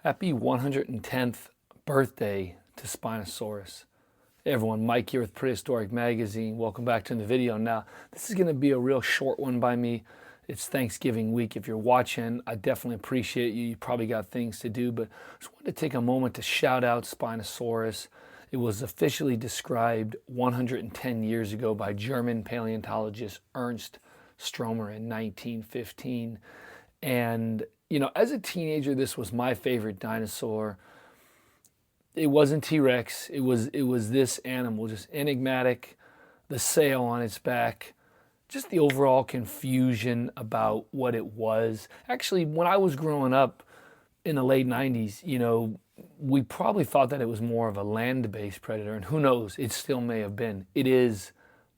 Happy 110th birthday to Spinosaurus. Hey everyone, Mike here with Prehistoric Magazine. Welcome back to the video. Now, this is going to be a real short one by me. It's Thanksgiving week. If you're watching, I definitely appreciate you. You probably got things to do, but I just wanted to take a moment to shout out Spinosaurus. It was officially described 110 years ago by German paleontologist Ernst Stromer in 1915. And you know, as a teenager, this was my favorite dinosaur. It wasn't T-Rex. It was this animal, just enigmatic, the sail on its back, just the overall confusion about what it was. Actually, when I was growing up in the late 90s, you know, we probably thought that it was more of a land-based predator, and who knows, it still may have been. It is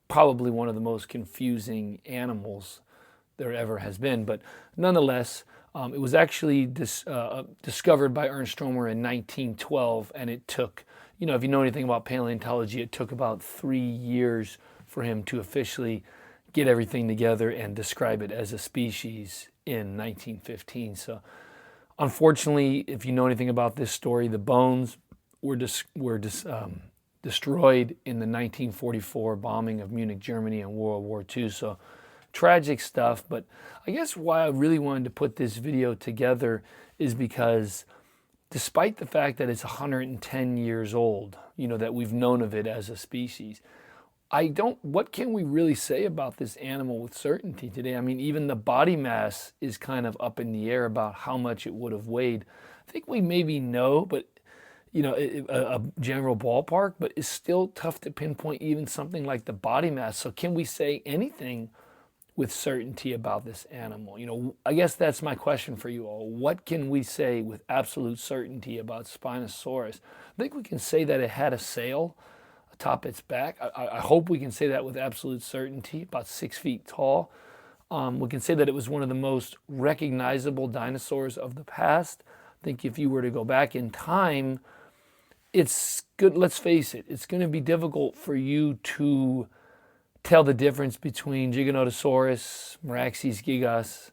probably one of the most confusing animals there ever has been, but nonetheless, it was actually discovered by Ernst Stromer in 1912, and it took, you know, if you know anything about paleontology, it took about 3 years for him to officially get everything together and describe it as a species in 1915. So, unfortunately, if you know anything about this story, the bones were destroyed in the 1944 bombing of Munich, Germany in World War II. So, tragic stuff, but I guess why I really wanted to put this video together is because despite the fact that it's 110 years old, you know, that we've known of it as a species, what can we really say about this animal with certainty today? I mean, even the body mass is kind of up in the air about how much it would have weighed. I think we maybe know, but you know, a general ballpark, but it's still tough to pinpoint even something like the body mass. So can we say anything with certainty about this animal? You know, I guess that's my question for you all. What can we say with absolute certainty about Spinosaurus? I think we can say that it had a sail atop its back. I hope we can say that with absolute certainty, about 6 feet tall. We can say that it was one of the most recognizable dinosaurs of the past. I think if you were to go back in time, it's good, let's face it, it's going to be difficult for you to tell the difference between Giganotosaurus, Meraxes gigas,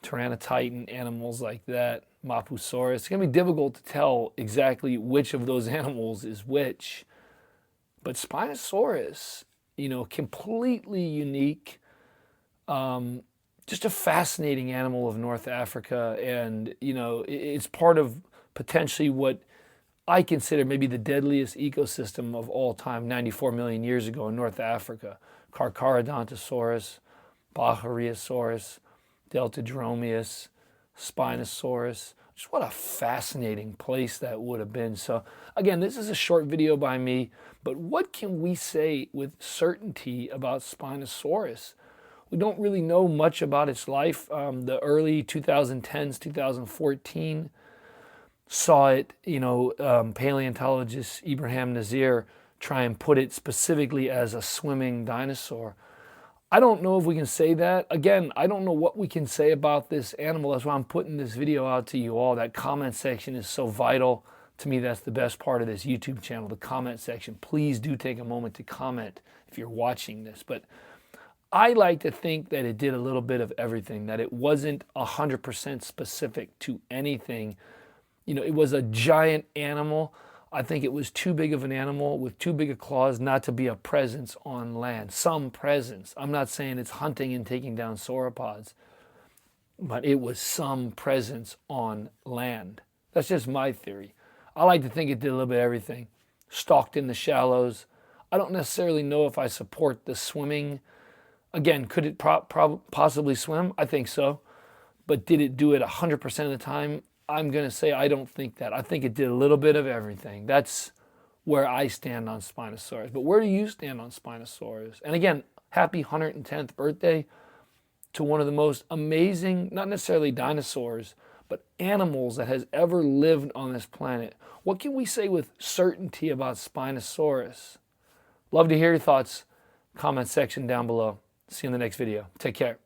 Tyrannotitan, animals like that, Mapusaurus. It's going to be difficult to tell exactly which of those animals is which. But Spinosaurus, you know, completely unique, just a fascinating animal of North Africa. And, you know, it's part of potentially what I consider maybe the deadliest ecosystem of all time, 94 million years ago in North Africa. Carcharodontosaurus, Bajariosaurus, Deltadromeus, Spinosaurus. Just what a fascinating place that would have been. So again, this is a short video by me, but what can we say with certainty about Spinosaurus? We don't really know much about its life. The early 2010s, 2014, saw it, you know, paleontologist Ibrahim Nazir try and put it specifically as a swimming dinosaur. I don't know if we can say that. Again, I don't know what we can say about this animal. That's why I'm putting this video out to you all. That comment section is so vital. To me, that's the best part of this YouTube channel, the comment section. Please do take a moment to comment if you're watching this. But I like to think that it did a little bit of everything, that it wasn't 100% specific to anything. You know, it was a giant animal. I think it was too big of an animal with too big of claws not to be a presence on land. Some presence. I'm not saying it's hunting and taking down sauropods, but it was some presence on land. That's just my theory. I like to think it did a little bit of everything. Stalked in the shallows. I don't necessarily know if I support the swimming. Again, could it possibly swim? I think so. But did it do it 100% of the time? I'm going to say I don't think that. I think it did a little bit of everything. That's where I stand on Spinosaurus. But where do you stand on Spinosaurus? And again, happy 110th birthday to one of the most amazing, not necessarily dinosaurs, but animals that has ever lived on this planet. What can we say with certainty about Spinosaurus? Love to hear your thoughts. Comment section down below. See you in the next video. Take care.